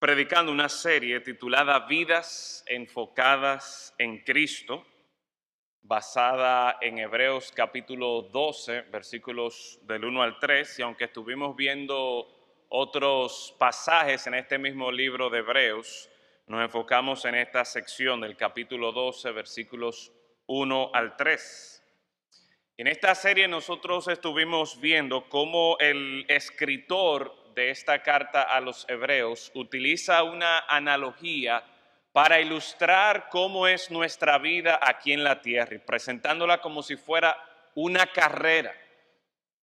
predicando una serie titulada Vidas enfocadas en Cristo, basada en Hebreos capítulo 12, versículos del 1 al 3, y aunque estuvimos viendo otros pasajes en este mismo libro de Hebreos, nos enfocamos en esta sección del capítulo 12, versículos 1 al 3. En esta serie nosotros estuvimos viendo cómo el escritor de esta carta a los hebreos utiliza una analogía para ilustrar cómo es nuestra vida aquí en la tierra, y presentándola como si fuera una carrera.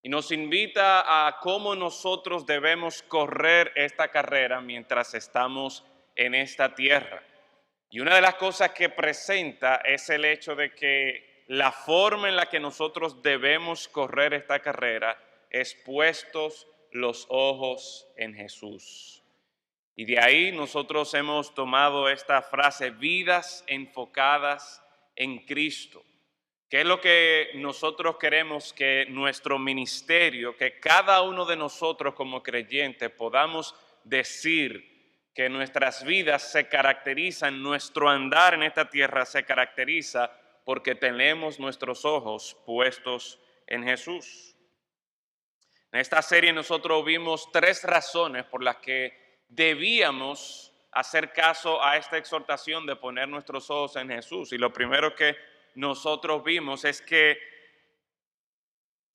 Y nos invita a cómo nosotros debemos correr esta carrera mientras estamos en esta tierra. Y una de las cosas que presenta es el hecho de que la forma en la que nosotros debemos correr esta carrera es puestos los ojos en Jesús. Y de ahí nosotros hemos tomado esta frase, vidas enfocadas en Cristo. ¿Qué es lo que nosotros queremos que nuestro ministerio, que cada uno de nosotros como creyentes podamos decir que nuestras vidas se caracterizan, nuestro andar en esta tierra se caracteriza porque tenemos nuestros ojos puestos en Jesús? En esta serie nosotros vimos 3 razones por las que debíamos hacer caso a esta exhortación de poner nuestros ojos en Jesús. Y lo primero que nosotros vimos es que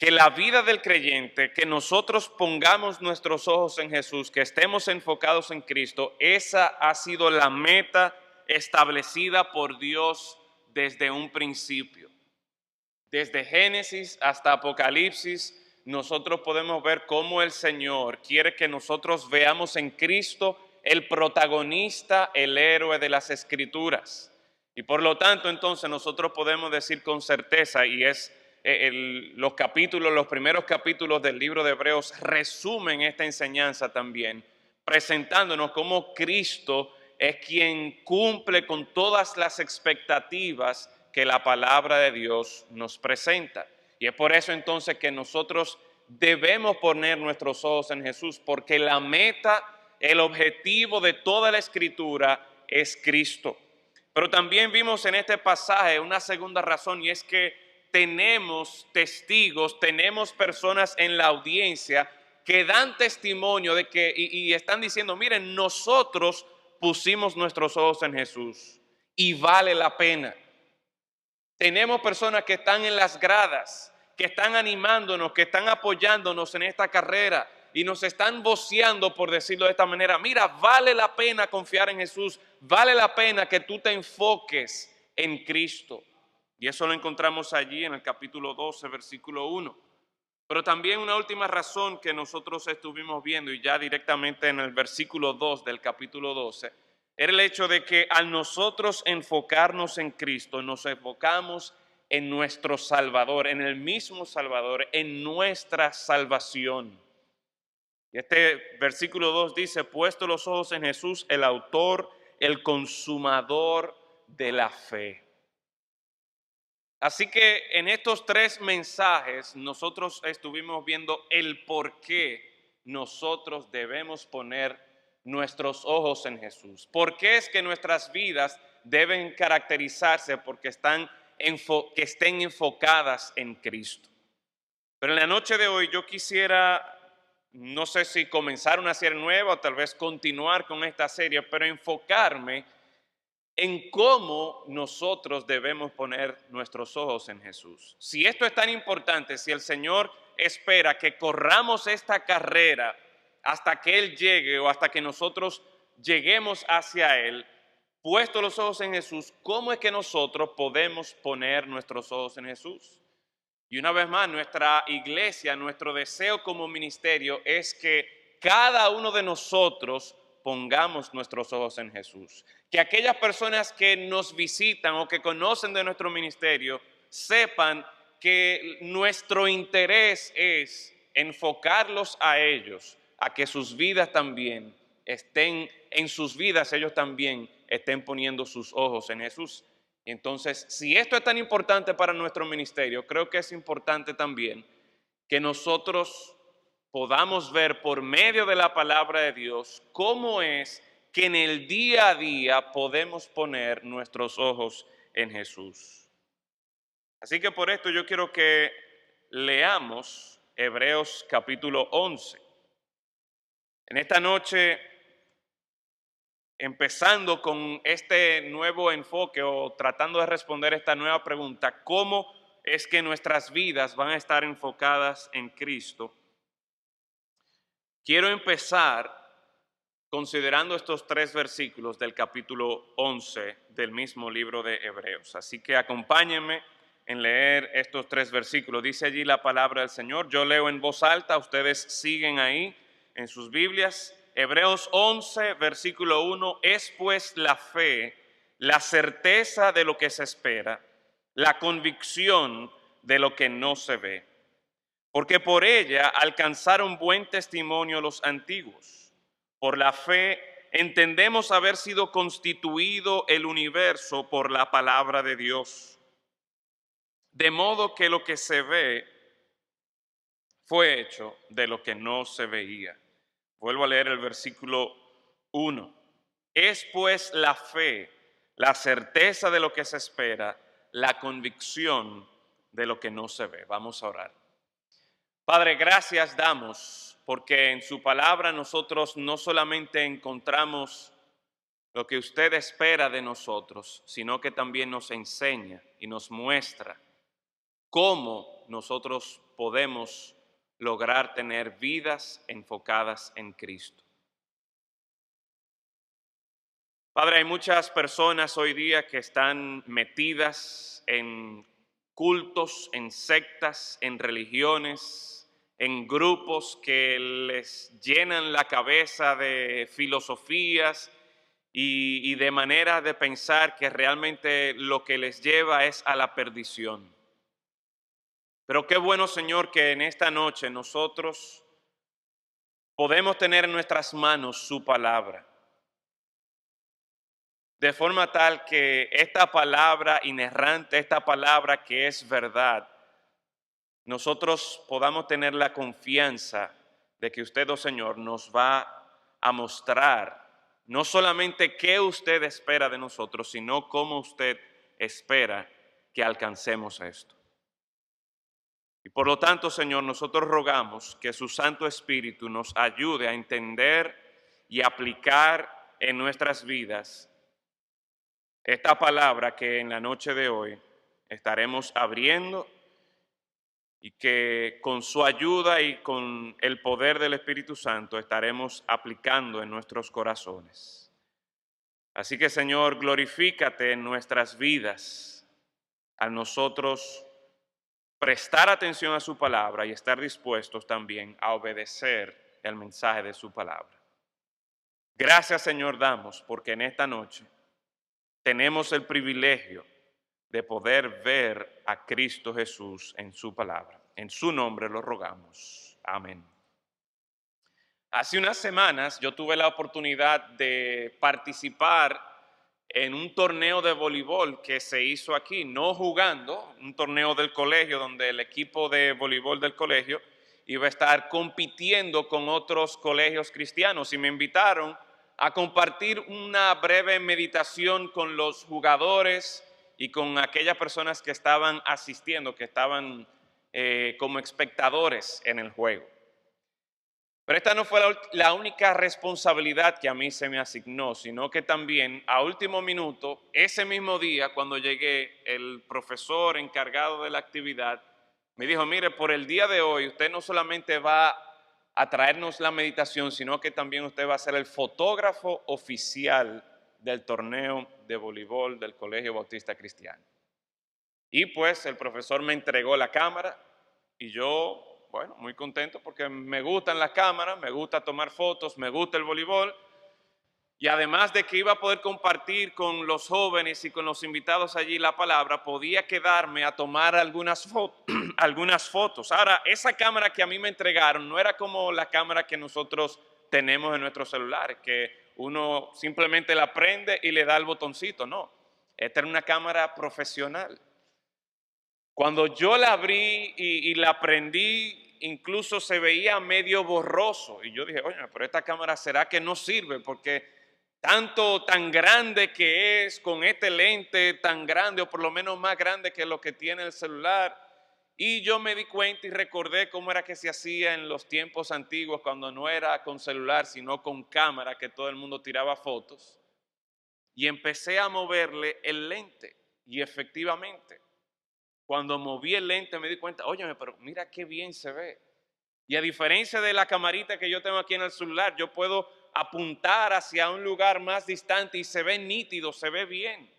la vida del creyente, que nosotros pongamos nuestros ojos en Jesús, que estemos enfocados en Cristo, esa ha sido la meta establecida por Dios desde un principio. Desde Génesis hasta Apocalipsis, nosotros podemos ver cómo el Señor quiere que nosotros veamos en Cristo el protagonista, el héroe de las Escrituras. Y por lo tanto, entonces, nosotros podemos decir con certeza, y es los primeros capítulos del libro de Hebreos resumen esta enseñanza también, presentándonos cómo Cristo es quien cumple con todas las expectativas que la palabra de Dios nos presenta. Y es por eso entonces que nosotros debemos poner nuestros ojos en Jesús, porque la meta, el objetivo de toda la Escritura es Cristo. Pero también vimos en este pasaje una segunda razón, y es que tenemos testigos, tenemos personas en la audiencia que dan testimonio de que, y están diciendo, miren, nosotros pusimos nuestros ojos en Jesús y vale la pena. Tenemos personas que están en las gradas, que están animándonos, que están apoyándonos en esta carrera y nos están voceando, por decirlo de esta manera, mira, vale la pena confiar en Jesús, vale la pena que tú te enfoques en Cristo. Y eso lo encontramos allí en el capítulo 12, versículo 1. Pero también una última razón que nosotros estuvimos viendo, y ya directamente en el versículo 2 del capítulo 12, era el hecho de que al nosotros enfocarnos en Cristo, nos enfocamos en nuestro Salvador, en el mismo Salvador, en nuestra salvación. Y este versículo 2 dice, puesto los ojos en Jesús, el autor, el consumador de la fe. Así que en estos 3 mensajes nosotros estuvimos viendo el por qué nosotros debemos poner nuestros ojos en Jesús. ¿Por qué es que nuestras vidas deben caracterizarse porque que estén enfocadas en Cristo? Pero en la noche de hoy yo quisiera, no sé si comenzar una serie nueva o tal vez continuar con esta serie, pero enfocarme en cómo nosotros debemos poner nuestros ojos en Jesús. Si esto es tan importante, si el Señor espera que corramos esta carrera hasta que Él llegue o hasta que nosotros lleguemos hacia Él, puesto los ojos en Jesús, ¿cómo es que nosotros podemos poner nuestros ojos en Jesús? Y una vez más, nuestra iglesia, nuestro deseo como ministerio es que cada uno de nosotros pongamos nuestros ojos en Jesús. Que aquellas personas que nos visitan o que conocen de nuestro ministerio sepan que nuestro interés es enfocarlos a ellos, a que sus vidas también estén, en sus vidas ellos también estén poniendo sus ojos en Jesús. Entonces, si esto es tan importante para nuestro ministerio, creo que es importante también que nosotros podamos ver por medio de la palabra de Dios cómo es que en el día a día podemos poner nuestros ojos en Jesús. Así que por esto yo quiero que leamos Hebreos capítulo 11. En esta noche, empezando con este nuevo enfoque o tratando de responder esta nueva pregunta, ¿cómo es que nuestras vidas van a estar enfocadas en Cristo? Quiero empezar considerando estos 3 versículos del capítulo 11 del mismo libro de Hebreos. Así que acompáñenme en leer estos 3 versículos. Dice allí la palabra del Señor. Yo leo en voz alta, ustedes siguen ahí en sus Biblias. Hebreos 11, versículo 1, es pues la fe, la certeza de lo que se espera, la convicción de lo que no se ve. Porque por ella alcanzaron buen testimonio los antiguos. Por la fe entendemos haber sido constituido el universo por la palabra de Dios. De modo que lo que se ve fue hecho de lo que no se veía. Vuelvo a leer el versículo 1. Es pues la fe, la certeza de lo que se espera, la convicción de lo que no se ve. Vamos a orar. Padre, gracias damos porque en su palabra nosotros no solamente encontramos lo que usted espera de nosotros, sino que también nos enseña y nos muestra cómo nosotros podemos lograr tener vidas enfocadas en Cristo. Padre, hay muchas personas hoy día que están metidas en cultos, en sectas, en religiones, en grupos que les llenan la cabeza de filosofías y de manera de pensar que realmente lo que les lleva es a la perdición. Pero qué bueno, Señor, que en esta noche nosotros podemos tener en nuestras manos su palabra. De forma tal que esta palabra inerrante, esta palabra que es verdad, nosotros podamos tener la confianza de que usted, oh Señor, nos va a mostrar no solamente qué usted espera de nosotros, sino cómo usted espera que alcancemos esto. Y por lo tanto, Señor, nosotros rogamos que su Santo Espíritu nos ayude a entender y aplicar en nuestras vidas esta palabra que en la noche de hoy estaremos abriendo y que con su ayuda y con el poder del Espíritu Santo estaremos aplicando en nuestros corazones. Así que, Señor, glorifícate en nuestras vidas a nosotros prestar atención a su palabra y estar dispuestos también a obedecer el mensaje de su palabra. Gracias, Señor, damos porque en esta noche tenemos el privilegio de poder ver a Cristo Jesús en su palabra. En su nombre lo rogamos. Amén. Hace unas semanas yo tuve la oportunidad de participar en un torneo de voleibol que se hizo aquí, no jugando, un torneo del colegio donde el equipo de voleibol del colegio iba a estar compitiendo con otros colegios cristianos y me invitaron a compartir una breve meditación con los jugadores y con aquellas personas que estaban asistiendo, que estaban como espectadores en el juego. Pero esta no fue la única responsabilidad que a mí se me asignó, sino que también a último minuto, ese mismo día cuando llegué, el profesor encargado de la actividad me dijo, mire, por el día de hoy usted no solamente va a traernos la meditación, sino que también usted va a ser el fotógrafo oficial del torneo de voleibol del Colegio Bautista Cristiano. Y pues el profesor me entregó la cámara y yo, bueno, muy contento porque me gustan las cámaras, me gusta tomar fotos, me gusta el voleibol. Y además de que iba a poder compartir con los jóvenes y con los invitados allí la palabra, podía quedarme a tomar algunas fotos. Ahora, esa cámara que a mí me entregaron no era como la cámara que nosotros tenemos en nuestros celulares, que uno simplemente la prende y le da el botoncito. No, esta era una cámara profesional. Cuando yo la abrí y la prendí, incluso se veía medio borroso. Y yo dije, oye, pero esta cámara ¿será que no sirve? Porque tanto tan grande que es, con este lente tan grande, o por lo menos más grande que lo que tiene el celular. Y yo me di cuenta y recordé cómo era que se hacía en los tiempos antiguos, cuando no era con celular, sino con cámara, que todo el mundo tiraba fotos. Y empecé a moverle el lente. Y efectivamente, cuando moví el lente me di cuenta, óyeme, pero mira qué bien se ve. Y a diferencia de la camarita que yo tengo aquí en el celular, yo puedo apuntar hacia un lugar más distante y se ve nítido, se ve bien.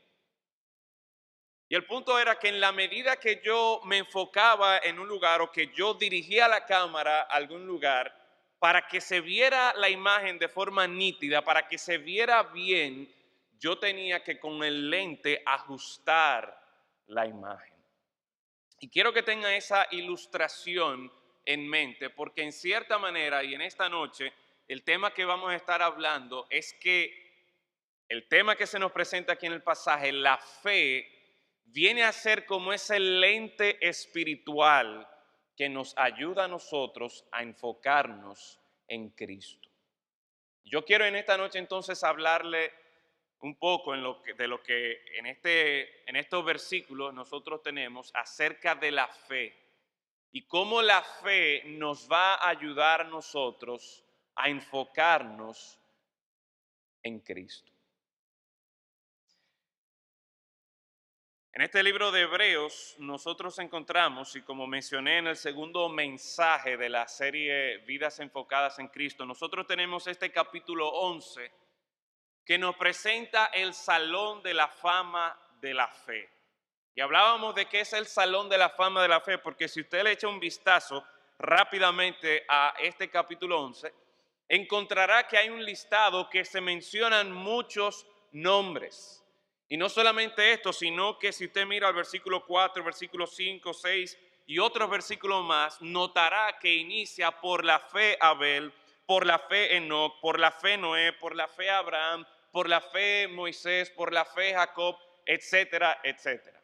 Y el punto era que en la medida que yo me enfocaba en un lugar o que yo dirigía la cámara a algún lugar, para que se viera la imagen de forma nítida, para que se viera bien, yo tenía que con el lente ajustar la imagen. Y quiero que tengan esa ilustración en mente, porque en cierta manera y en esta noche, el tema que vamos a estar hablando es que el tema que se nos presenta aquí en el pasaje, la fe, viene a ser como ese lente espiritual que nos ayuda a nosotros a enfocarnos en Cristo. Yo quiero en esta noche entonces hablarle un poco de lo que en estos versículos nosotros tenemos acerca de la fe y cómo la fe nos va a ayudar a nosotros a enfocarnos en Cristo. En este libro de Hebreos nosotros encontramos, y como mencioné en el segundo mensaje de la serie Vidas Enfocadas en Cristo, nosotros tenemos este capítulo 11 que nos presenta el Salón de la Fama de la Fe. Y hablábamos de qué es el Salón de la Fama de la Fe, porque si usted le echa un vistazo rápidamente a este capítulo 11, encontrará que hay un listado que se mencionan muchos nombres. Y no solamente esto, sino que si usted mira el versículo 4, versículo 5, 6 y otros versículos más, notará que inicia por la fe Abel, por la fe Enoc, por la fe Noé, por la fe Abraham, por la fe Moisés, por la fe Jacob, etcétera, etcétera.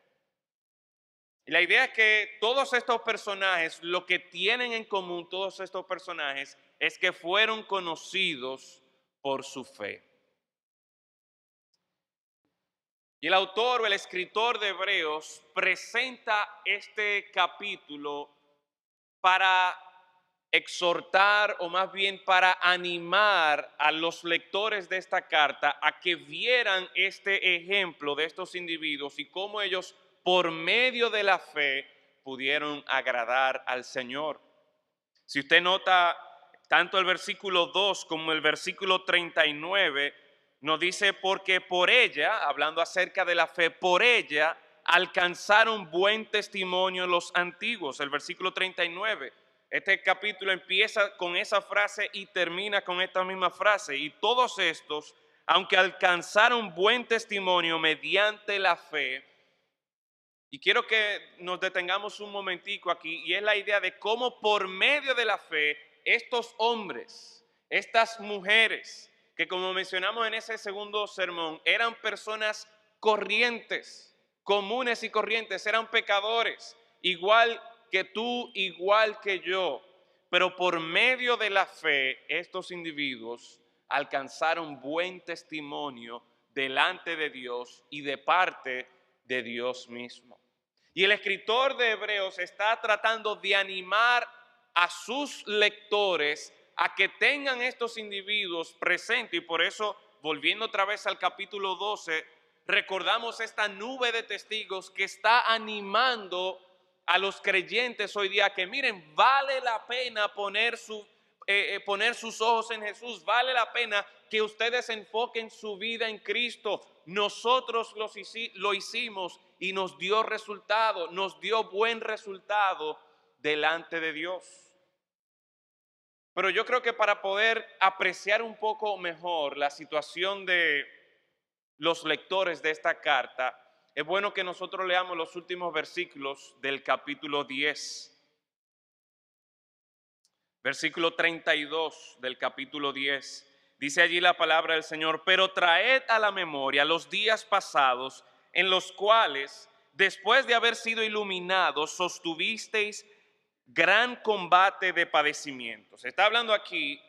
Y la idea es que todos estos personajes, lo que tienen en común todos estos personajes, es que fueron conocidos por su fe. Y el autor o el escritor de Hebreos presenta este capítulo para exhortar o más bien para animar a los lectores de esta carta a que vieran este ejemplo de estos individuos y cómo ellos por medio de la fe pudieron agradar al Señor. Si usted nota tanto el versículo 2 como el versículo 39, nos dice porque por ella, hablando acerca de la fe, por ella alcanzaron buen testimonio los antiguos. El versículo 39. Este capítulo empieza con esa frase y termina con esta misma frase. Y todos estos, aunque alcanzaron buen testimonio mediante la fe, y quiero que nos detengamos un momentico aquí, y es la idea de cómo por medio de la fe, estos hombres, estas mujeres, que como mencionamos en ese segundo sermón, eran personas corrientes, comunes y corrientes, eran pecadores, igual que tú, igual que yo, pero por medio de la fe, estos individuos alcanzaron buen testimonio delante de Dios y de parte de Dios mismo. Y el escritor de Hebreos está tratando de animar a sus lectores a que tengan estos individuos presentes. Y por eso, volviendo otra vez al capítulo 12, recordamos esta nube de testigos que está animando a los creyentes hoy día que miren, vale la pena poner sus ojos en Jesús, vale la pena que ustedes enfoquen su vida en Cristo. Nosotros lo hicimos y nos dio resultado, nos dio buen resultado delante de Dios. Pero yo creo que para poder apreciar un poco mejor la situación de los lectores de esta carta, es bueno que nosotros leamos los últimos versículos del capítulo 10. Versículo 32 del capítulo 10. Dice allí la palabra del Señor, pero traed a la memoria los días pasados en los cuales, después de haber sido iluminados, sostuvisteis gran combate de padecimientos. Está hablando aquí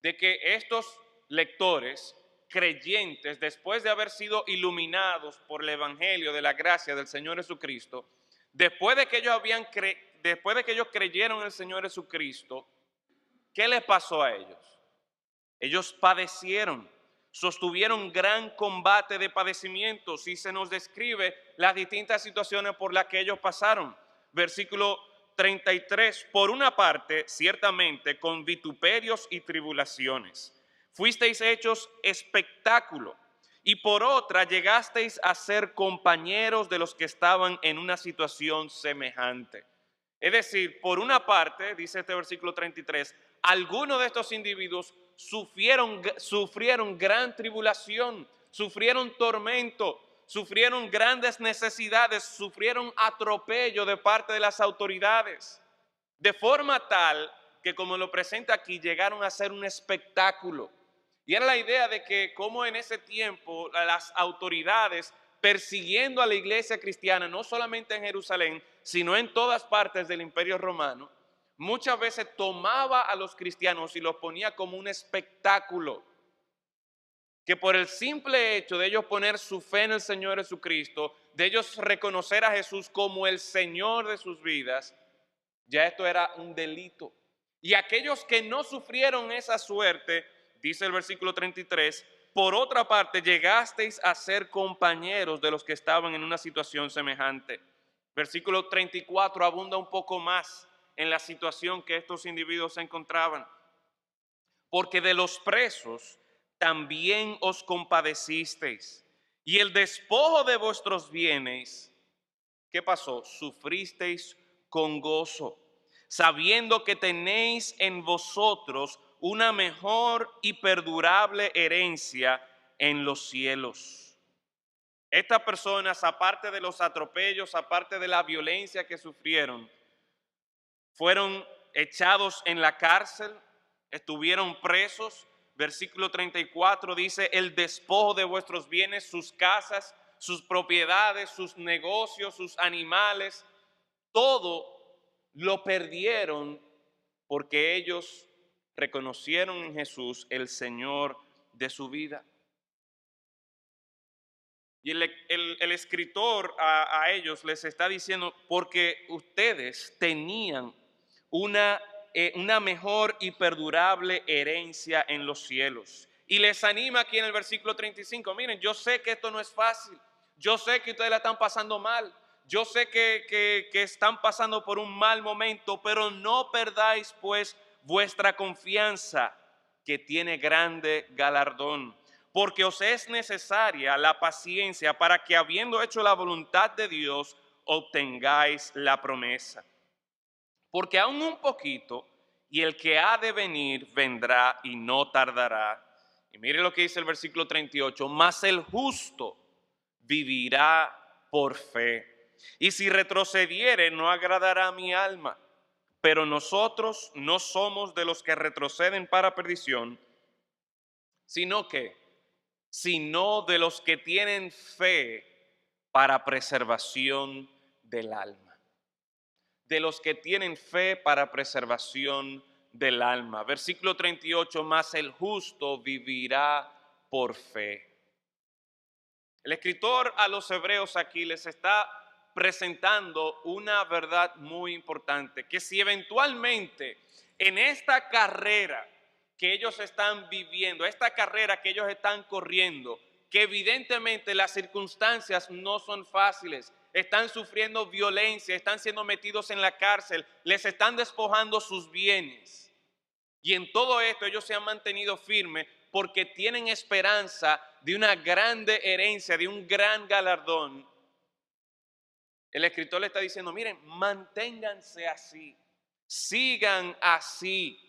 de que estos lectores creyentes, después de haber sido iluminados por el Evangelio de la gracia del Señor Jesucristo, después de que ellos creyeron en el Señor Jesucristo, ¿qué les pasó a ellos? Ellos padecieron, sostuvieron gran combate de padecimientos y se nos describe las distintas situaciones por las que ellos pasaron. Versículo 33, por una parte, ciertamente, con vituperios y tribulaciones, fuisteis hechos espectáculo, y por otra llegasteis a ser compañeros de los que estaban en una situación semejante. Es decir, por una parte, dice este versículo 33, algunos de estos individuos sufrieron gran tribulación, sufrieron tormento, sufrieron grandes necesidades, sufrieron atropello de parte de las autoridades, de forma tal que, como lo presenta aquí, llegaron a ser un espectáculo. Y era la idea de que como en ese tiempo las autoridades persiguiendo a la iglesia cristiana, no solamente en Jerusalén, sino en todas partes del Imperio Romano, muchas veces tomaba a los cristianos y los ponía como un espectáculo, que por el simple hecho de ellos poner su fe en el Señor Jesucristo, de ellos reconocer a Jesús como el Señor de sus vidas, ya esto era un delito. Y aquellos que no sufrieron esa suerte, dice el versículo 33, por otra parte llegasteis a ser compañeros de los que estaban en una situación semejante. Versículo 34 abunda un poco más en la situación que estos individuos se encontraban. Porque de los presos también os compadecisteis, y el despojo de vuestros bienes, ¿qué pasó? Sufristeis con gozo, sabiendo que tenéis en vosotros una mejor y perdurable herencia en los cielos. Estas personas, aparte de los atropellos, aparte de la violencia que sufrieron, fueron echados en la cárcel, estuvieron presos. Versículo 34 dice, el despojo de vuestros bienes, sus casas, sus propiedades, sus negocios, sus animales, todo lo perdieron porque ellos reconocieron en Jesús el Señor de su vida. Y el escritor a ellos les está diciendo, porque ustedes tenían una mejor y perdurable herencia en los cielos. Y les anima aquí en el versículo 35, miren, yo sé que esto no es fácil, yo sé que ustedes la están pasando mal, yo sé que están pasando por un mal momento, pero no perdáis pues vuestra confianza, que tiene grande galardón. Porque os es necesaria la paciencia para que, habiendo hecho la voluntad de Dios, obtengáis la promesa. Porque aún un poquito, y el que ha de venir vendrá y no tardará. Y mire lo que dice el versículo 38, mas el justo vivirá por fe. Y si retrocediere, no agradará a mi alma. Pero nosotros no somos de los que retroceden para perdición, sino de los que tienen fe para preservación del alma. De los que tienen fe para preservación del alma. Versículo 38, mas el justo vivirá por fe. El escritor a los hebreos aquí les está presentando una verdad muy importante, que si eventualmente en esta carrera que ellos están viviendo, esta carrera que ellos están corriendo, que evidentemente las circunstancias no son fáciles, están sufriendo violencia, están siendo metidos en la cárcel, les están despojando sus bienes. Y en todo esto ellos se han mantenido firmes porque tienen esperanza de una grande herencia, de un gran galardón. El escritor le está diciendo, miren, manténganse así, sigan así.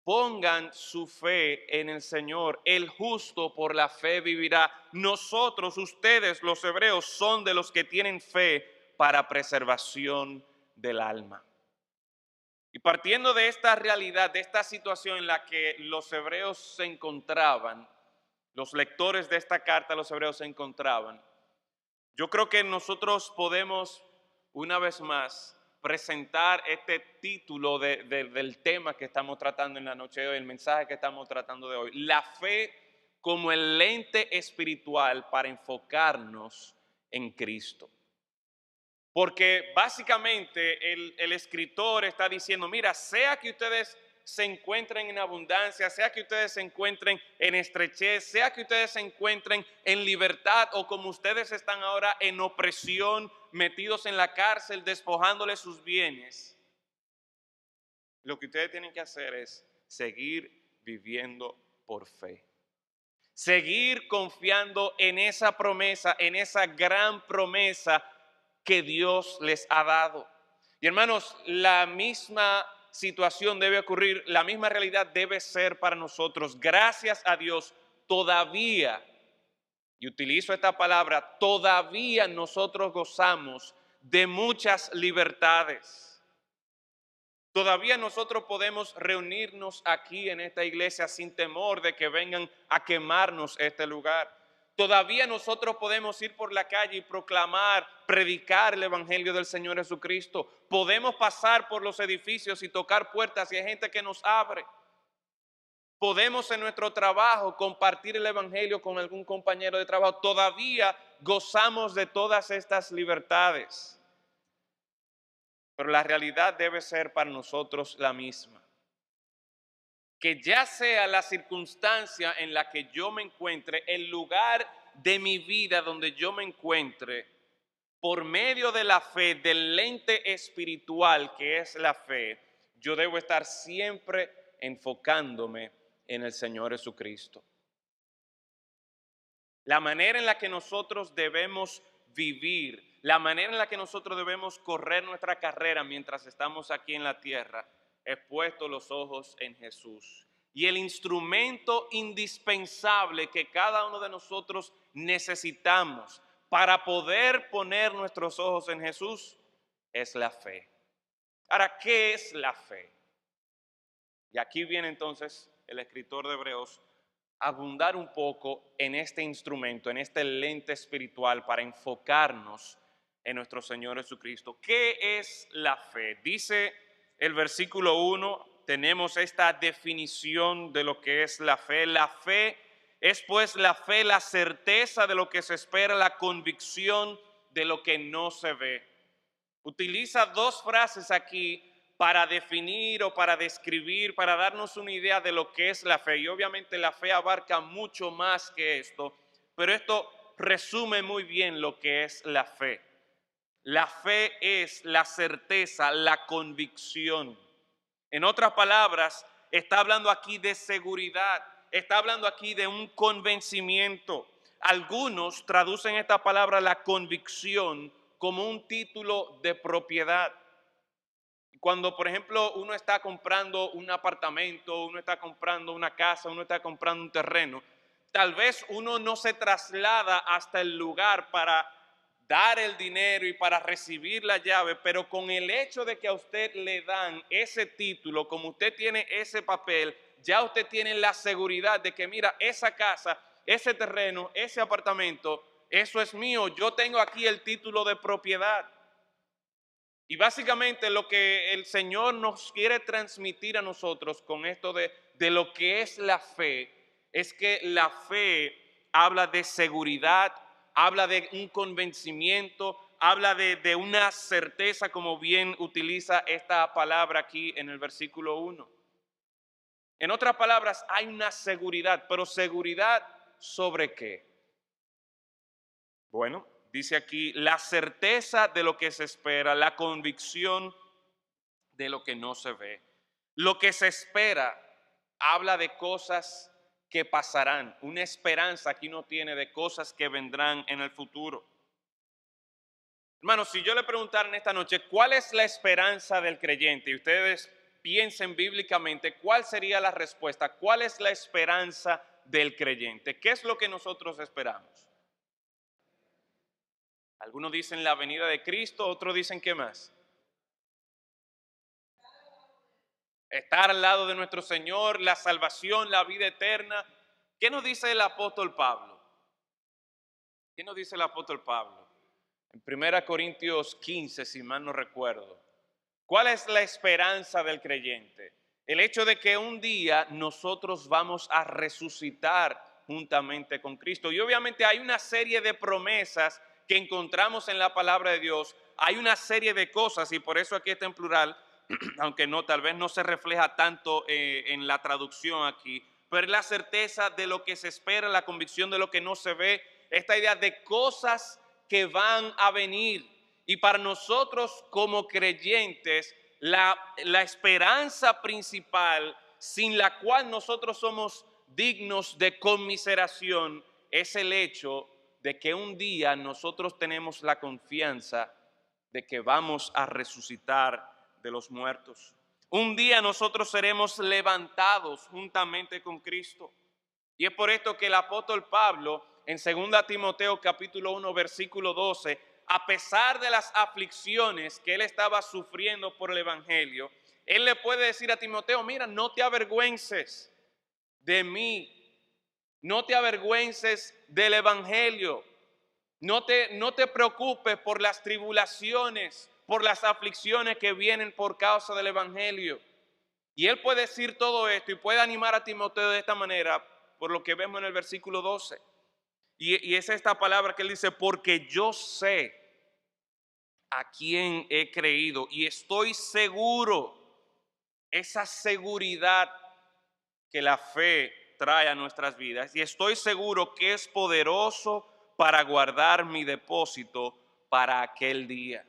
Pongan su fe en el Señor. El justo por la fe vivirá. Nosotros, ustedes, los hebreos, son de los que tienen fe para preservación del alma. Y partiendo de esta realidad, de esta situación en la que los hebreos se encontraban, los lectores de esta carta, los hebreos se encontraban, yo creo que nosotros podemos, una vez más, presentar este título del tema que estamos tratando en la noche de hoy, el mensaje que estamos tratando de hoy. La fe como el lente espiritual para enfocarnos en Cristo. Porque básicamente el escritor está diciendo, mira, sea que ustedes se encuentren en abundancia, sea que ustedes se encuentren en estrechez, sea que ustedes se encuentren en libertad o como ustedes están ahora en opresión, metidos en la cárcel, despojándole sus bienes, lo que ustedes tienen que hacer es seguir viviendo por fe. Seguir confiando en esa promesa, en esa gran promesa que Dios les ha dado. Y hermanos, la misma situación debe ocurrir, la misma realidad debe ser para nosotros. Gracias a Dios, todavía, y utilizo esta palabra, todavía nosotros gozamos de muchas libertades. Todavía nosotros podemos reunirnos aquí en esta iglesia sin temor de que vengan a quemarnos este lugar. Todavía nosotros podemos ir por la calle y proclamar, predicar el evangelio del Señor Jesucristo. Podemos pasar por los edificios y tocar puertas y hay gente que nos abre. Podemos en nuestro trabajo compartir el evangelio con algún compañero de trabajo. Todavía gozamos de todas estas libertades. Pero la realidad debe ser para nosotros la misma. Que ya sea la circunstancia en la que yo me encuentre, el lugar de mi vida donde yo me encuentre, por medio de la fe, del lente espiritual que es la fe, yo debo estar siempre enfocándome en el Señor Jesucristo. La manera en la que nosotros debemos vivir, la manera en la que nosotros debemos correr nuestra carrera mientras estamos aquí en la tierra, es puesto los ojos en Jesús. Y el instrumento indispensable que cada uno de nosotros necesitamos para poder poner nuestros ojos en Jesús es la fe. Ahora, ¿qué es la fe? Y aquí viene entonces el escritor de Hebreos abundar un poco en este instrumento, en este lente espiritual para enfocarnos en nuestro Señor Jesucristo. ¿Qué es la fe? Dice el versículo 1, tenemos esta definición de lo que es la fe. La fe es pues la fe, la certeza de lo que se espera, la convicción de lo que no se ve. Utiliza dos frases aquí para definir o para describir, para darnos una idea de lo que es la fe. Y obviamente la fe abarca mucho más que esto, pero esto resume muy bien lo que es la fe. La fe es la certeza, la convicción. En otras palabras, está hablando aquí de seguridad, está hablando aquí de un convencimiento. Algunos traducen esta palabra, la convicción, como un título de propiedad. Cuando, por ejemplo, uno está comprando un apartamento, uno está comprando una casa, uno está comprando un terreno, tal vez uno no se traslada hasta el lugar para dar el dinero y para recibir la llave, pero con el hecho de que a usted le dan ese título, como usted tiene ese papel, ya usted tiene la seguridad de que, mira, esa casa, ese terreno, ese apartamento, eso es mío, yo tengo aquí el título de propiedad. Y básicamente lo que el Señor nos quiere transmitir a nosotros con esto de lo que es la fe, es que la fe habla de seguridad, habla de un convencimiento, habla de una certeza, como bien utiliza esta palabra aquí en el versículo 1. En otras palabras, hay una seguridad, pero ¿seguridad sobre qué? Bueno, dice aquí, la certeza de lo que se espera, la convicción de lo que no se ve. Lo que se espera habla de cosas que pasarán, una esperanza que uno tiene de cosas que vendrán en el futuro. Hermanos, si yo le preguntara en esta noche, ¿cuál es la esperanza del creyente? Y ustedes piensen bíblicamente, ¿cuál sería la respuesta? ¿Cuál es la esperanza del creyente? ¿Qué es lo que nosotros esperamos? Algunos dicen la venida de Cristo, otros dicen ¿qué más? Estar al lado de nuestro Señor, la salvación, la vida eterna. ¿Qué nos dice el apóstol Pablo? ¿Qué nos dice el apóstol Pablo? En 1 Corintios 15, si mal no recuerdo. ¿Cuál es la esperanza del creyente? El hecho de que un día nosotros vamos a resucitar juntamente con Cristo. Y obviamente hay una serie de promesas que encontramos en la palabra de Dios. Hay una serie de cosas, y por eso aquí está en plural, aunque no, tal vez no se refleja tanto en la traducción aquí, pero es la certeza de lo que se espera, la convicción de lo que no se ve, esta idea de cosas que van a venir. Y para nosotros como creyentes, la esperanza principal sin la cual nosotros somos dignos de conmiseración es el hecho de que un día nosotros tenemos la confianza de que vamos a resucitar de los muertos. Un día nosotros seremos levantados juntamente con Cristo. Y es por esto que el apóstol Pablo en 2 Timoteo capítulo 1 versículo 12, a pesar de las aflicciones que él estaba sufriendo por el evangelio, él le puede decir a Timoteo, mira, no te avergüences de mí, no te avergüences del evangelio, no te preocupes por las tribulaciones, por las aflicciones que vienen por causa del evangelio. Y él puede decir todo esto y puede animar a Timoteo de esta manera, por lo que vemos en el versículo 12. Y es esta palabra que él dice, porque yo sé a quién he creído y estoy seguro, esa seguridad que la fe trae a nuestras vidas, y estoy seguro que es poderoso para guardar mi depósito para aquel día.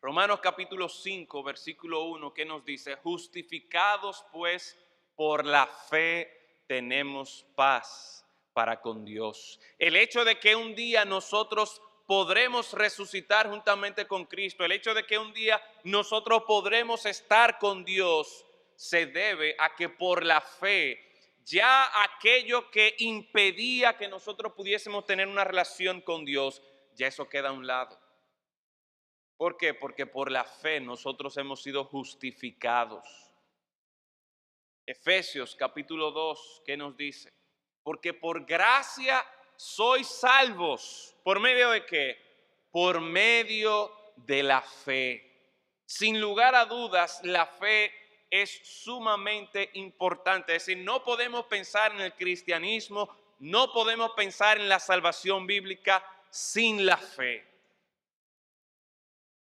Romanos capítulo 5, versículo 1, ¿qué nos dice? Justificados pues por la fe tenemos paz para con Dios. El hecho de que un día nosotros podremos resucitar juntamente con Cristo, el hecho de que un día nosotros podremos estar con Dios, se debe a que por la fe ya aquello que impedía que nosotros pudiésemos tener una relación con Dios, ya eso queda a un lado. ¿Por qué? Porque por la fe nosotros hemos sido justificados. Efesios capítulo 2, ¿qué nos dice? Porque por gracia sois salvos. ¿Por medio de qué? Por medio de la fe. Sin lugar a dudas, la fe es sumamente importante. Es decir, no podemos pensar en el cristianismo, no podemos pensar en la salvación bíblica sin la fe.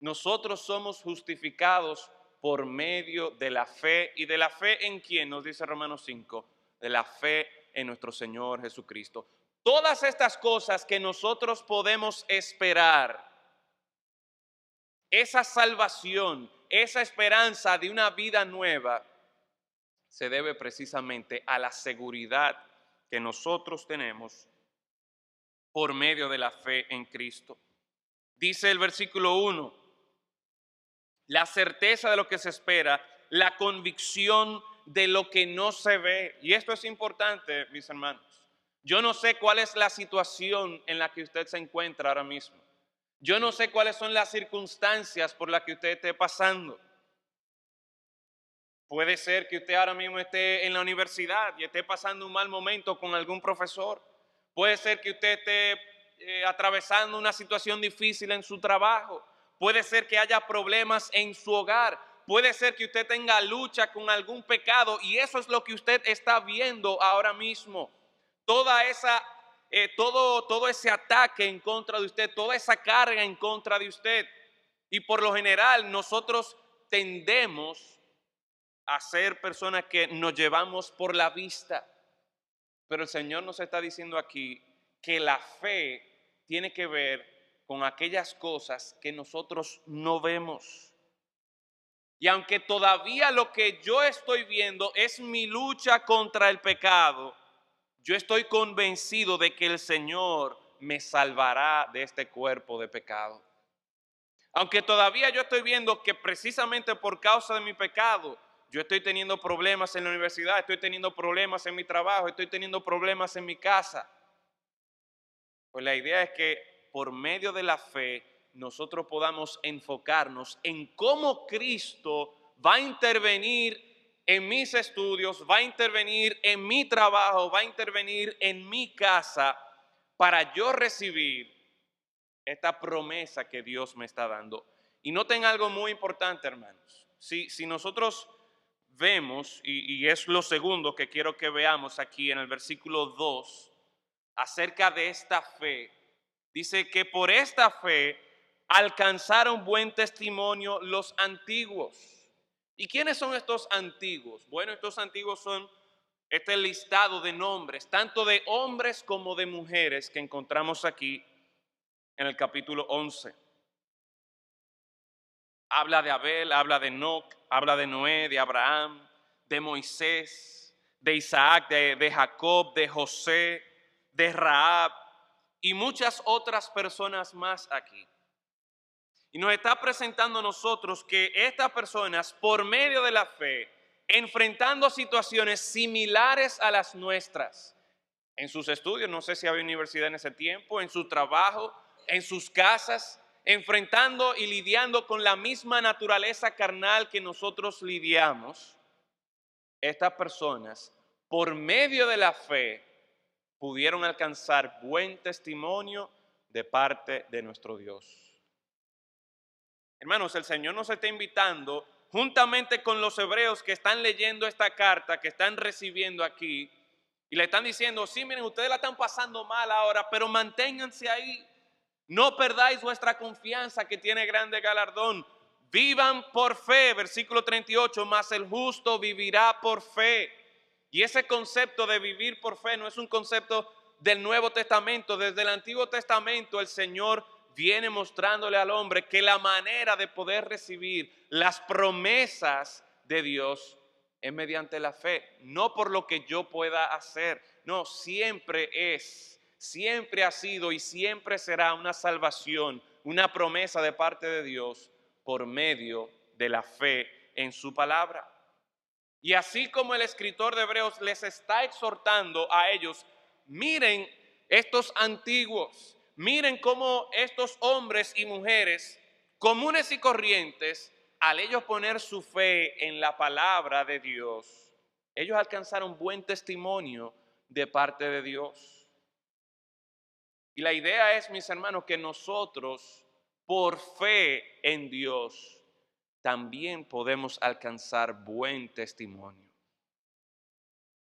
Nosotros somos justificados por medio de la fe. ¿Y de la fe en quién? Nos dice Romanos 5. De la fe en nuestro Señor Jesucristo. Todas estas cosas que nosotros podemos esperar, esa salvación, esa esperanza de una vida nueva, se debe precisamente a la seguridad que nosotros tenemos por medio de la fe en Cristo. Dice el versículo 1. La certeza de lo que se espera, la convicción de lo que no se ve. Y esto es importante, mis hermanos. Yo no sé cuál es la situación en la que usted se encuentra ahora mismo. Yo no sé cuáles son las circunstancias por las que usted esté pasando. Puede ser que usted ahora mismo esté en la universidad y esté pasando un mal momento con algún profesor. Puede ser que usted esté atravesando una situación difícil en su trabajo. Puede ser que haya problemas en su hogar. Puede ser que usted tenga lucha con algún pecado y eso es lo que usted está viendo ahora mismo. Todo ese ataque en contra de usted, toda esa carga en contra de usted. Y por lo general nosotros tendemos a ser personas que nos llevamos por la vista. Pero el Señor nos está diciendo aquí que la fe tiene que ver con aquellas cosas que nosotros no vemos. Y aunque todavía lo que yo estoy viendo es mi lucha contra el pecado, yo estoy convencido de que el Señor me salvará de este cuerpo de pecado. Aunque todavía yo estoy viendo que precisamente por causa de mi pecado, yo estoy teniendo problemas en la universidad, estoy teniendo problemas en mi trabajo, estoy teniendo problemas en mi casa. Pues la idea es que por medio de la fe nosotros podamos enfocarnos en cómo Cristo va a intervenir en mis estudios, va a intervenir en mi trabajo, va a intervenir en mi casa para yo recibir esta promesa que Dios me está dando. Y noten algo muy importante, hermanos. Si nosotros vemos, y es lo segundo que quiero que veamos aquí en el versículo 2, acerca de esta fe, dice que por esta fe alcanzaron buen testimonio los antiguos. ¿Y quiénes son estos antiguos? Bueno, estos antiguos son este listado de nombres, tanto de hombres como de mujeres que encontramos aquí en el capítulo 11. Habla de Abel, habla de Enoc, habla de Noé, de Abraham, de Moisés, de Isaac, de Jacob, de José, de Rahab y muchas otras personas más aquí. Y nos está presentando a nosotros que estas personas, por medio de la fe, enfrentando situaciones similares a las nuestras, en sus estudios, no sé si había universidad en ese tiempo, en su trabajo, en sus casas, enfrentando y lidiando con la misma naturaleza carnal que nosotros lidiamos, estas personas, por medio de la fe, pudieron alcanzar buen testimonio de parte de nuestro Dios. Hermanos, el Señor nos está invitando, juntamente con los hebreos que están leyendo esta carta, que están recibiendo aquí, y le están diciendo, sí, miren, ustedes la están pasando mal ahora, pero manténganse ahí. No perdáis vuestra confianza que tiene grande galardón. Vivan por fe, versículo 38, mas el justo vivirá por fe. Y ese concepto de vivir por fe no es un concepto del Nuevo Testamento. Desde el Antiguo Testamento el Señor viene mostrándole al hombre que la manera de poder recibir las promesas de Dios es mediante la fe, no por lo que yo pueda hacer. No, siempre ha sido y siempre será una salvación, una promesa de parte de Dios por medio de la fe en su palabra. Y así como el escritor de Hebreos les está exhortando a ellos, miren estos antiguos, miren cómo estos hombres y mujeres comunes y corrientes, al ellos poner su fe en la palabra de Dios, ellos alcanzaron buen testimonio de parte de Dios. Y la idea es, mis hermanos, que nosotros, por fe en Dios, también podemos alcanzar buen testimonio.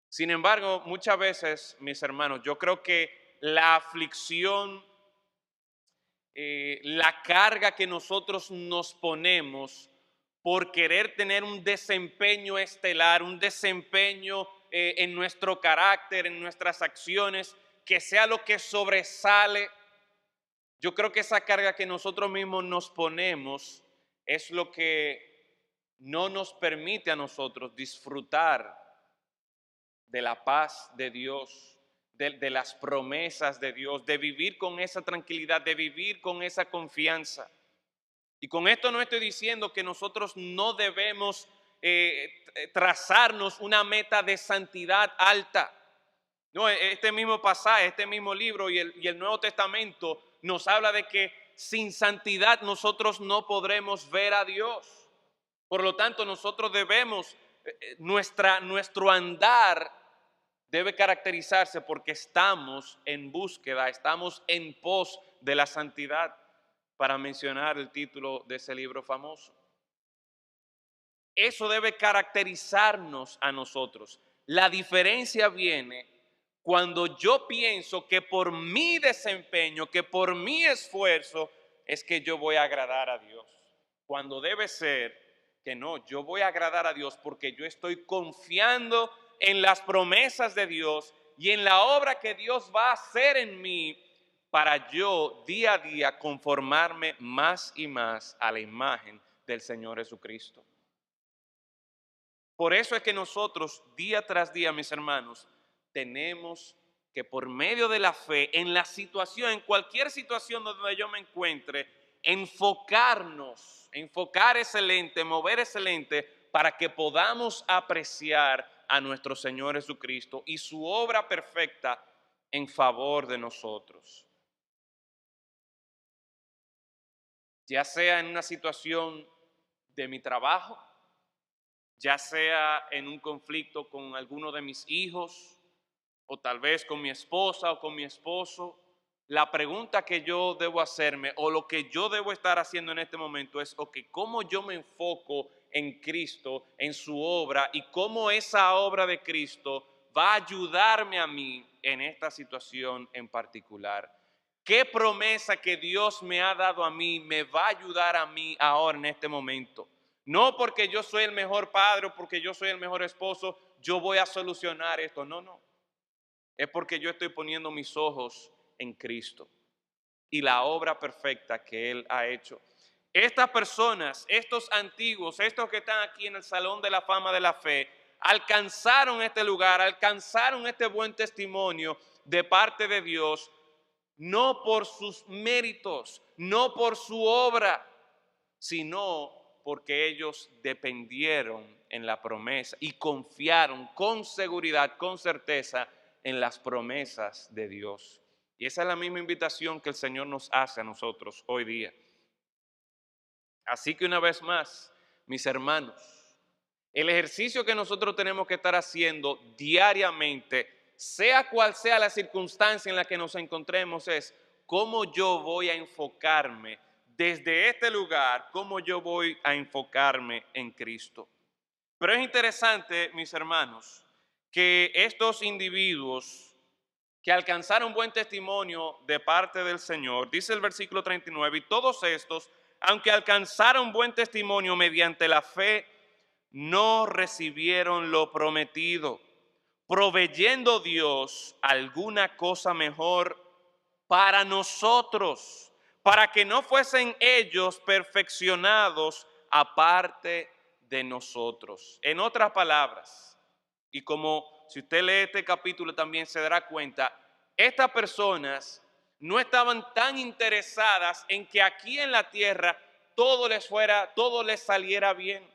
Sin embargo, muchas veces, mis hermanos, yo creo que la aflicción, la carga que nosotros nos ponemos por querer tener un desempeño estelar, un desempeño en nuestro carácter, en nuestras acciones, que sea lo que sobresale, yo creo que esa carga que nosotros mismos nos ponemos es lo que no nos permite a nosotros disfrutar de la paz de Dios, de las promesas de Dios, de vivir con esa tranquilidad, de vivir con esa confianza. Y con esto no estoy diciendo que nosotros no debemos trazarnos una meta de santidad alta. No, este mismo pasaje, este mismo libro y el Nuevo Testamento nos habla de que sin santidad nosotros no podremos ver a Dios. Por lo tanto, nosotros debemos, nuestro andar debe caracterizarse porque estamos en búsqueda, estamos en pos de la santidad, para mencionar el título de ese libro famoso. Eso debe caracterizarnos a nosotros. La diferencia viene cuando yo pienso que por mi desempeño, que por mi esfuerzo, es que yo voy a agradar a Dios. Cuando debe ser que no, yo voy a agradar a Dios porque yo estoy confiando en las promesas de Dios y en la obra que Dios va a hacer en mí para yo día a día conformarme más y más a la imagen del Señor Jesucristo. Por eso es que nosotros día tras día, mis hermanos, tenemos que por medio de la fe, en la situación, en cualquier situación donde yo me encuentre, enfocar ese lente, mover ese lente para que podamos apreciar a nuestro Señor Jesucristo y su obra perfecta en favor de nosotros. Ya sea en una situación de mi trabajo, ya sea en un conflicto con alguno de mis hijos, o tal vez con mi esposa o con mi esposo, la pregunta que yo debo hacerme o lo que yo debo estar haciendo en este momento es, ok, ¿cómo yo me enfoco en Cristo, en su obra y cómo esa obra de Cristo va a ayudarme a mí en esta situación en particular? ¿Qué promesa que Dios me ha dado a mí me va a ayudar a mí ahora en este momento? No porque yo soy el mejor padre o porque yo soy el mejor esposo, yo voy a solucionar esto. No, no. Es porque yo estoy poniendo mis ojos en Cristo y la obra perfecta que Él ha hecho. Estas personas, estos antiguos, estos que están aquí en el Salón de la Fama de la Fe, alcanzaron este lugar, alcanzaron este buen testimonio de parte de Dios, no por sus méritos, no por su obra, sino porque ellos dependieron en la promesa y confiaron con seguridad, con certeza en las promesas de Dios. Y esa es la misma invitación que el Señor nos hace a nosotros hoy día. Así que una vez más, mis hermanos, el ejercicio que nosotros tenemos que estar haciendo diariamente, sea cual sea la circunstancia en la que nos encontremos, es cómo yo voy a enfocarme desde este lugar, cómo yo voy a enfocarme en Cristo. Pero es interesante, mis hermanos, que estos individuos que alcanzaron buen testimonio de parte del Señor, dice el versículo 39, y todos estos, aunque alcanzaron buen testimonio mediante la fe, no recibieron lo prometido, proveyendo Dios alguna cosa mejor para nosotros, para que no fuesen ellos perfeccionados aparte de nosotros. En otras palabras, y como si usted lee este capítulo también se dará cuenta, estas personas no estaban tan interesadas en que aquí en la tierra todo les saliera bien.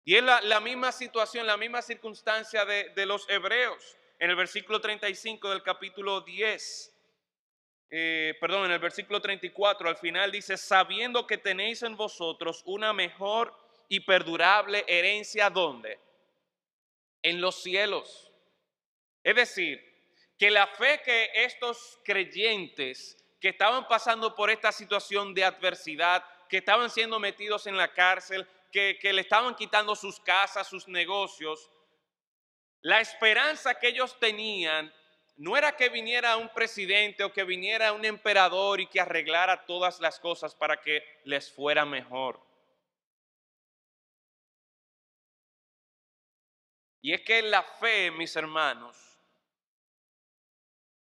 Y es la misma situación, la misma circunstancia de los hebreos. En el versículo 35 del capítulo 10, en el versículo 34, al final dice, sabiendo que tenéis en vosotros una mejor y perdurable herencia, ¿dónde? En los cielos. Es decir, que la fe que estos creyentes que estaban pasando por esta situación de adversidad, que estaban siendo metidos en la cárcel, que le estaban quitando sus casas, sus negocios, la esperanza que ellos tenían no era que viniera un presidente o que viniera un emperador y que arreglara todas las cosas para que les fuera mejor. Y es que la fe, mis hermanos,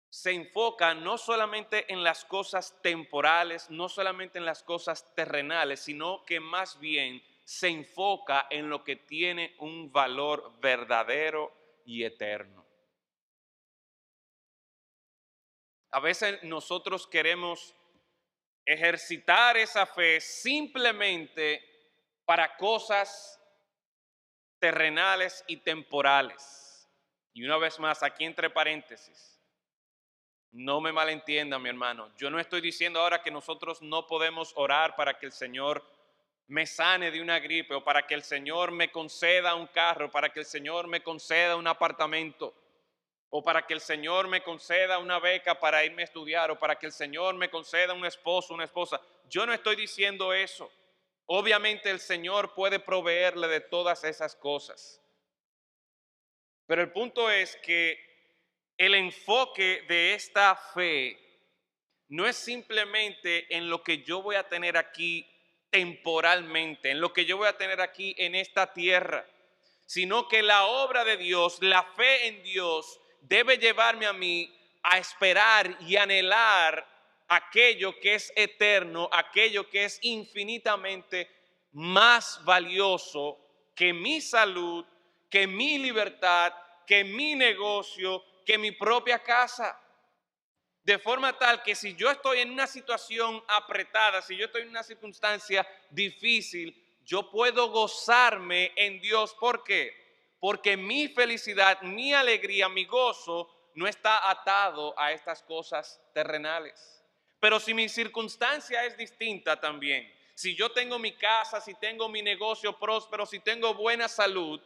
se enfoca no solamente en las cosas temporales, no solamente en las cosas terrenales, sino que más bien se enfoca en lo que tiene un valor verdadero y eterno. A veces nosotros queremos ejercitar esa fe simplemente para cosas terrenales y temporales. Y una vez más, aquí entre paréntesis, no me malentienda, mi hermano. Yo no estoy diciendo ahora que nosotros no podemos orar para que el Señor me sane de una gripe o para que el Señor me conceda un carro, para que el Señor me conceda un apartamento o para que el Señor me conceda una beca para irme a estudiar o para que el Señor me conceda un esposo, una esposa. Yo no estoy diciendo eso. Obviamente el Señor puede proveerle de todas esas cosas. Pero el punto es que el enfoque de esta fe no es simplemente en lo que yo voy a tener aquí temporalmente, en lo que yo voy a tener aquí en esta tierra, sino que la obra de Dios, la fe en Dios, debe llevarme a mí a esperar y anhelar aquello que es eterno, aquello que es infinitamente más valioso que mi salud, que mi libertad, que mi negocio, que mi propia casa. De forma tal que si yo estoy en una situación apretada, si yo estoy en una circunstancia difícil, yo puedo gozarme en Dios. ¿Por qué? Porque mi felicidad, mi alegría, mi gozo no está atado a estas cosas terrenales. Pero si mi circunstancia es distinta también, si yo tengo mi casa, si tengo mi negocio próspero, si tengo buena salud,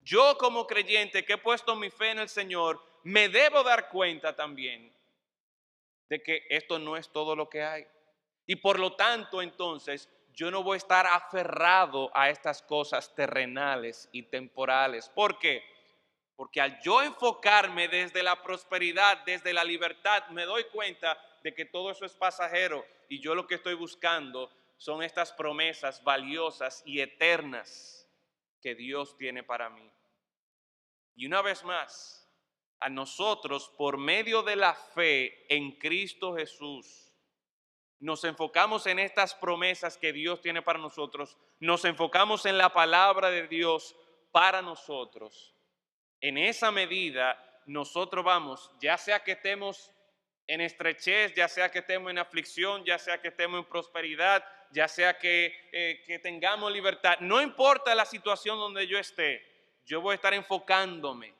yo como creyente que he puesto mi fe en el Señor, me debo dar cuenta también de que esto no es todo lo que hay. Y por lo tanto, entonces, yo no voy a estar aferrado a estas cosas terrenales y temporales. ¿Por qué? Porque al yo enfocarme desde la prosperidad, desde la libertad, me doy cuenta de que todo eso es pasajero y yo lo que estoy buscando son estas promesas valiosas y eternas que Dios tiene para mí. Y una vez más, a nosotros, por medio de la fe en Cristo Jesús, nos enfocamos en estas promesas que Dios tiene para nosotros, nos enfocamos en la palabra de Dios para nosotros. En esa medida, nosotros vamos, ya sea que estemos en estrechez, ya sea que estemos en aflicción, ya sea que estemos en prosperidad, ya sea que tengamos libertad, no importa la situación donde yo esté, yo voy a estar enfocándome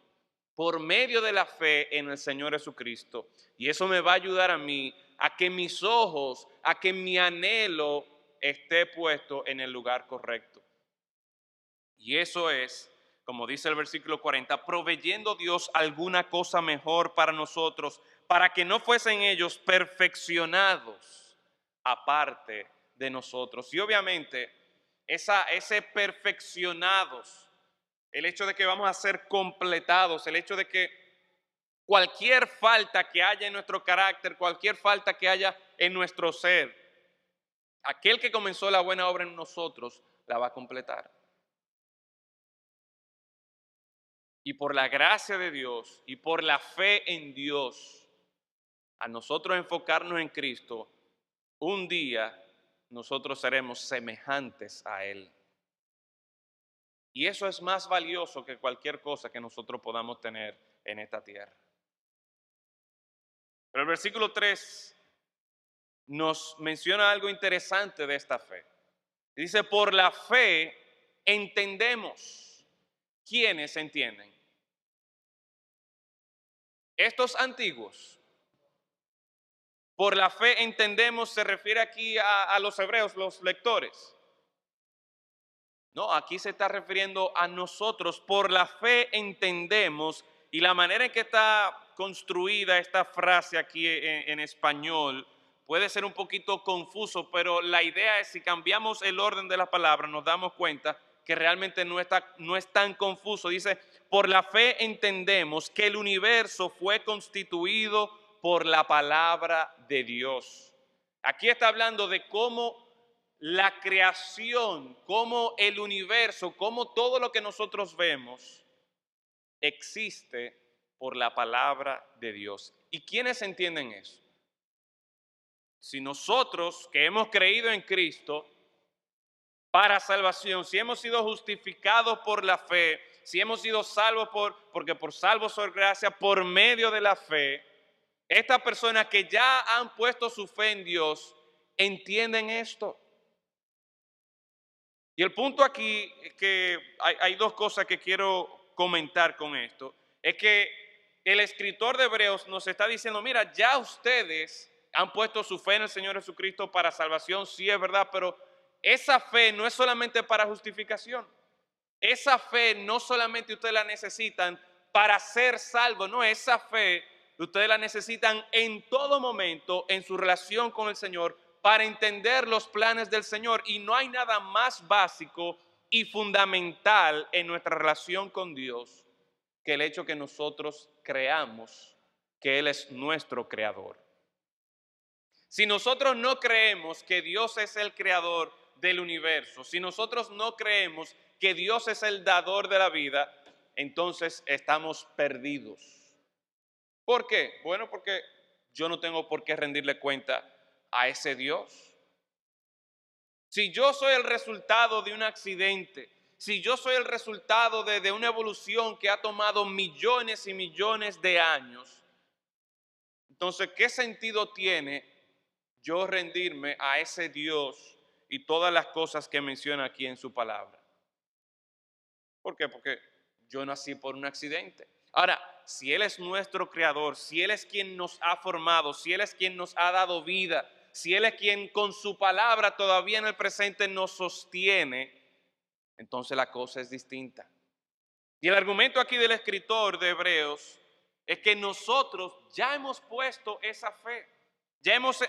por medio de la fe en el Señor Jesucristo. Y eso me va a ayudar a mí a que mis ojos, a que mi anhelo esté puesto en el lugar correcto. Y eso es, como dice el versículo 40, proveyendo Dios alguna cosa mejor para nosotros, para que no fuesen ellos perfeccionados aparte de nosotros. Y obviamente, ese perfeccionados, el hecho de que vamos a ser completados, el hecho de que cualquier falta que haya en nuestro carácter, cualquier falta que haya en nuestro ser, aquel que comenzó la buena obra en nosotros, la va a completar. Y por la gracia de Dios y por la fe en Dios, a nosotros enfocarnos en Cristo, un día nosotros seremos semejantes a Él. Y eso es más valioso que cualquier cosa que nosotros podamos tener en esta tierra. Pero el versículo 3 nos menciona algo interesante de esta fe. Dice, por la fe entendemos. ¿Quiénes entienden? Estos antiguos. Por la fe entendemos, se refiere aquí a los hebreos, los lectores. No, aquí se está refiriendo a nosotros. Por la fe entendemos, y la manera en que está construida esta frase aquí en español puede ser un poquito confuso, pero la idea es, si cambiamos el orden de las palabras, nos damos cuenta que realmente no es tan confuso. Dice, por la fe entendemos que el universo fue constituido por la palabra de Dios. Aquí está hablando de cómo la creación, cómo el universo, cómo todo lo que nosotros vemos existe por la palabra de Dios. ¿Y quiénes entienden eso? Si nosotros que hemos creído en Cristo para salvación, si hemos sido justificados por la fe, si hemos sido salvos porque por salvos por gracia, por medio de la fe, estas personas que ya han puesto su fe en Dios, entienden esto. Y el punto aquí, que hay dos cosas que quiero comentar con esto, es que el escritor de Hebreos nos está diciendo, mira, ya ustedes han puesto su fe en el Señor Jesucristo para salvación, sí es verdad, pero esa fe no es solamente para justificación. Esa fe no solamente ustedes la necesitan para ser salvos, no, esa fe ustedes la necesitan en todo momento en su relación con el Señor para entender los planes del Señor. Y no hay nada más básico y fundamental en nuestra relación con Dios que el hecho que nosotros creamos que Él es nuestro creador. Si nosotros no creemos que Dios es el creador del universo, si nosotros no creemos que Dios es el dador de la vida, entonces estamos perdidos. ¿Por qué? Bueno, porque yo no tengo por qué rendirle cuenta a ese Dios. Si yo soy el resultado de un accidente, si yo soy el resultado de una evolución que ha tomado millones y millones de años, entonces, ¿qué sentido tiene yo rendirme a ese Dios y todas las cosas que menciona aquí en su palabra? ¿Por qué? Porque yo nací por un accidente. Ahora, si Él es nuestro creador, si Él es quien nos ha formado, si Él es quien nos ha dado vida, si Él es quien con su palabra todavía en el presente nos sostiene, entonces la cosa es distinta. Y el argumento aquí del escritor de Hebreos es que nosotros ya hemos puesto esa fe.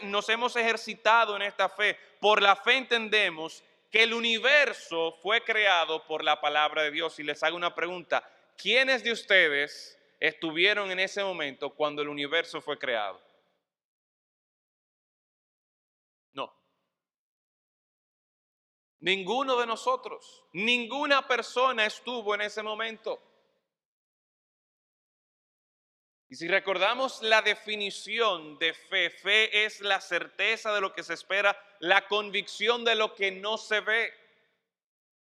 Nos hemos ejercitado en esta fe. Por la fe entendemos que el universo fue creado por la palabra de Dios. Y les hago una pregunta: ¿quiénes de ustedes estuvieron en ese momento cuando el universo fue creado? No, ninguno de nosotros, ninguna persona estuvo en ese momento. Y si recordamos la definición de fe, fe es la certeza de lo que se espera, la convicción de lo que no se ve.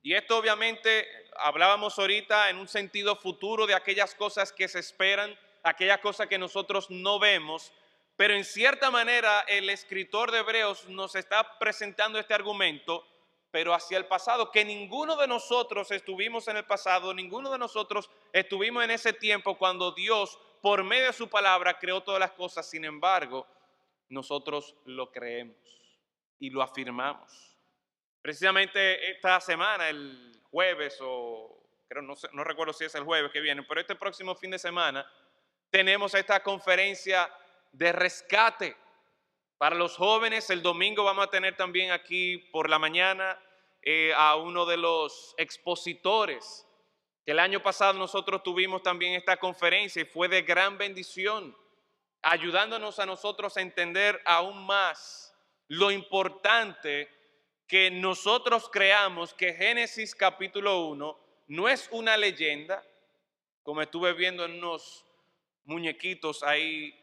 Y esto obviamente hablábamos ahorita en un sentido futuro de aquellas cosas que se esperan, aquellas cosas que nosotros no vemos, pero en cierta manera el escritor de Hebreos nos está presentando este argumento, pero hacia el pasado, que ninguno de nosotros estuvimos en el pasado, ninguno de nosotros estuvimos en ese tiempo cuando Dios, por medio de su palabra, creó todas las cosas. Sin embargo, nosotros lo creemos y lo afirmamos. Precisamente esta semana, el jueves, o creo, no recuerdo si es el jueves que viene, pero este próximo fin de semana tenemos esta conferencia de rescate para los jóvenes. El domingo vamos a tener también aquí por la mañana a uno de los expositores, que el año pasado nosotros tuvimos también esta conferencia y fue de gran bendición, ayudándonos a nosotros a entender aún más lo importante que nosotros creamos que Génesis capítulo 1 no es una leyenda, como estuve viendo en unos muñequitos ahí,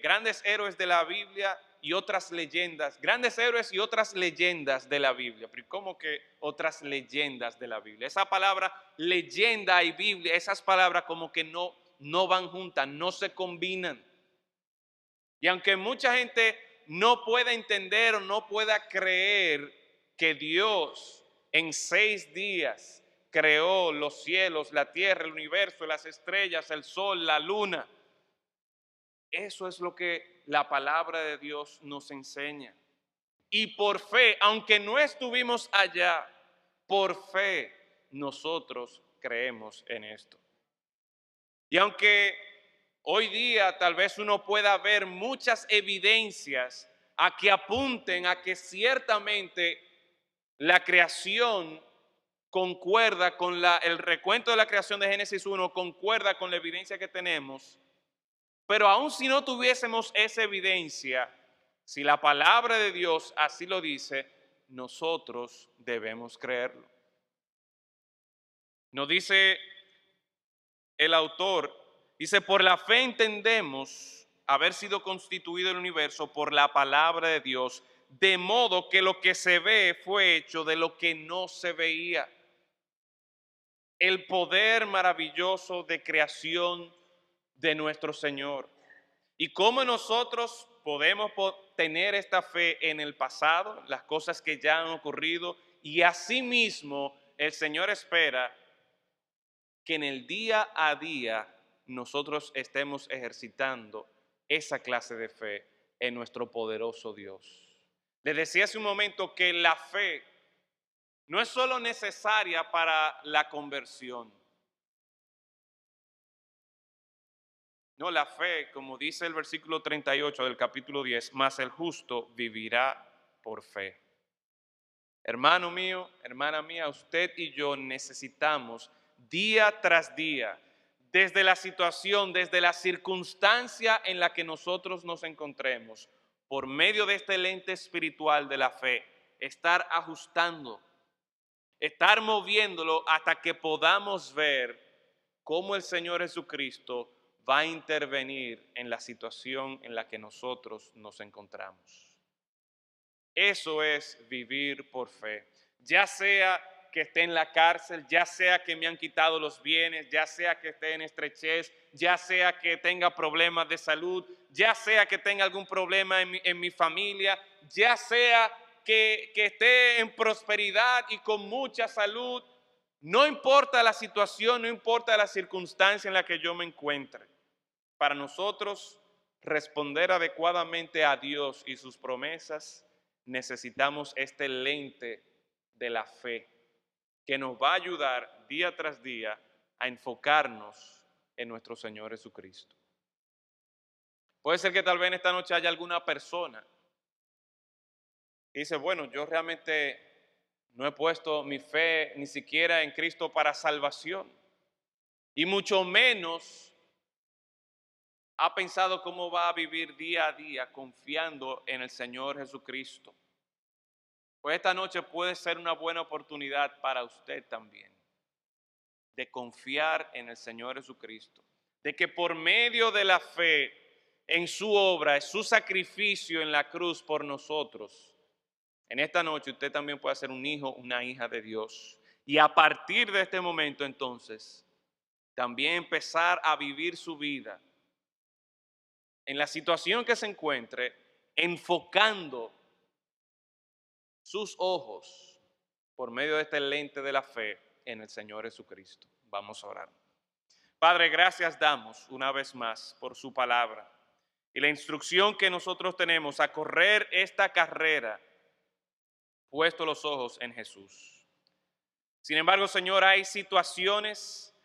grandes héroes de la Biblia y otras leyendas, grandes héroes y otras leyendas de la Biblia. Pero ¿cómo que otras leyendas de la Biblia? Esa palabra leyenda y Biblia, esas palabras como que no van juntas, no se combinan. Y aunque mucha gente no pueda entender o no pueda creer que Dios en 6 días creó los cielos, la tierra, el universo, las estrellas, el sol, la luna, eso es lo que la palabra de Dios nos enseña. Y por fe, aunque no estuvimos allá, por fe nosotros creemos en esto. Y aunque hoy día tal vez uno pueda ver muchas evidencias a que apunten a que ciertamente la creación concuerda con el recuento de la creación de Génesis 1, concuerda con la evidencia que tenemos, pero aun si no tuviésemos esa evidencia, si la palabra de Dios así lo dice, nosotros debemos creerlo. Nos dice el autor, dice: por la fe entendemos haber sido constituido el universo por la palabra de Dios, de modo que lo que se ve fue hecho de lo que no se veía. El poder maravilloso de creación de nuestro Señor. Y cómo nosotros podemos tener esta fe en el pasado, las cosas que ya han ocurrido, y asimismo el Señor espera que en el día a día nosotros estemos ejercitando esa clase de fe en nuestro poderoso Dios. Les decía hace un momento que la fe no es solo necesaria para la conversión. No, la fe, como dice el versículo 38 del capítulo 10, mas el justo vivirá por fe. Hermano mío, hermana mía, usted y yo necesitamos día tras día, desde la situación, desde la circunstancia en la que nosotros nos encontremos, por medio de este lente espiritual de la fe, estar ajustando, estar moviéndolo hasta que podamos ver cómo el Señor Jesucristo va a intervenir en la situación en la que nosotros nos encontramos. Eso es vivir por fe. Ya sea que esté en la cárcel, ya sea que me han quitado los bienes, ya sea que esté en estrechez, ya sea que tenga problemas de salud, ya sea que tenga algún problema en mi familia, ya sea que esté en prosperidad y con mucha salud. No importa la situación, no importa la circunstancia en la que yo me encuentre. Para nosotros responder adecuadamente a Dios y sus promesas, necesitamos este lente de la fe que nos va a ayudar día tras día a enfocarnos en nuestro Señor Jesucristo. Puede ser que tal vez en esta noche haya alguna persona que dice, bueno, yo realmente no he puesto mi fe ni siquiera en Cristo para salvación, y mucho menos ha pensado cómo va a vivir día a día confiando en el Señor Jesucristo. Pues esta noche puede ser una buena oportunidad para usted también de confiar en el Señor Jesucristo, de que por medio de la fe en su obra, en su sacrificio en la cruz por nosotros, en esta noche usted también puede ser un hijo, una hija de Dios. Y a partir de este momento entonces, también empezar a vivir su vida en la situación que se encuentre, enfocando sus ojos por medio de este lente de la fe en el Señor Jesucristo. Vamos a orar. Padre, gracias damos una vez más por su palabra y la instrucción que nosotros tenemos a correr esta carrera puesto los ojos en Jesús. Sin embargo, Señor, hay situaciones,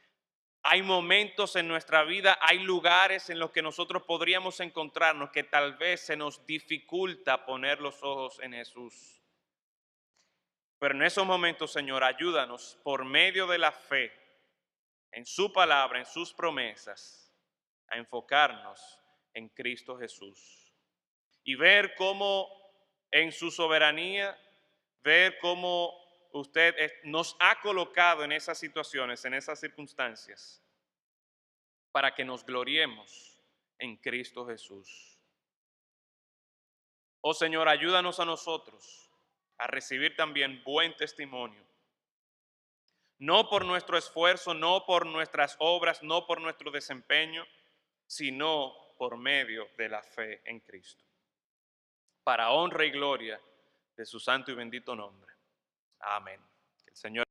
hay momentos en nuestra vida, hay lugares en los que nosotros podríamos encontrarnos que tal vez se nos dificulta poner los ojos en Jesús. Pero en esos momentos, Señor, ayúdanos por medio de la fe en su palabra, en sus promesas, a enfocarnos en Cristo Jesús y ver cómo en su soberanía, ver cómo usted nos ha colocado en esas situaciones, en esas circunstancias, para que nos gloriemos en Cristo Jesús. Oh Señor, ayúdanos a nosotros a recibir también buen testimonio, no por nuestro esfuerzo, no por nuestras obras, no por nuestro desempeño, sino por medio de la fe en Cristo, para honra y gloria de su santo y bendito nombre. Amén. El Señor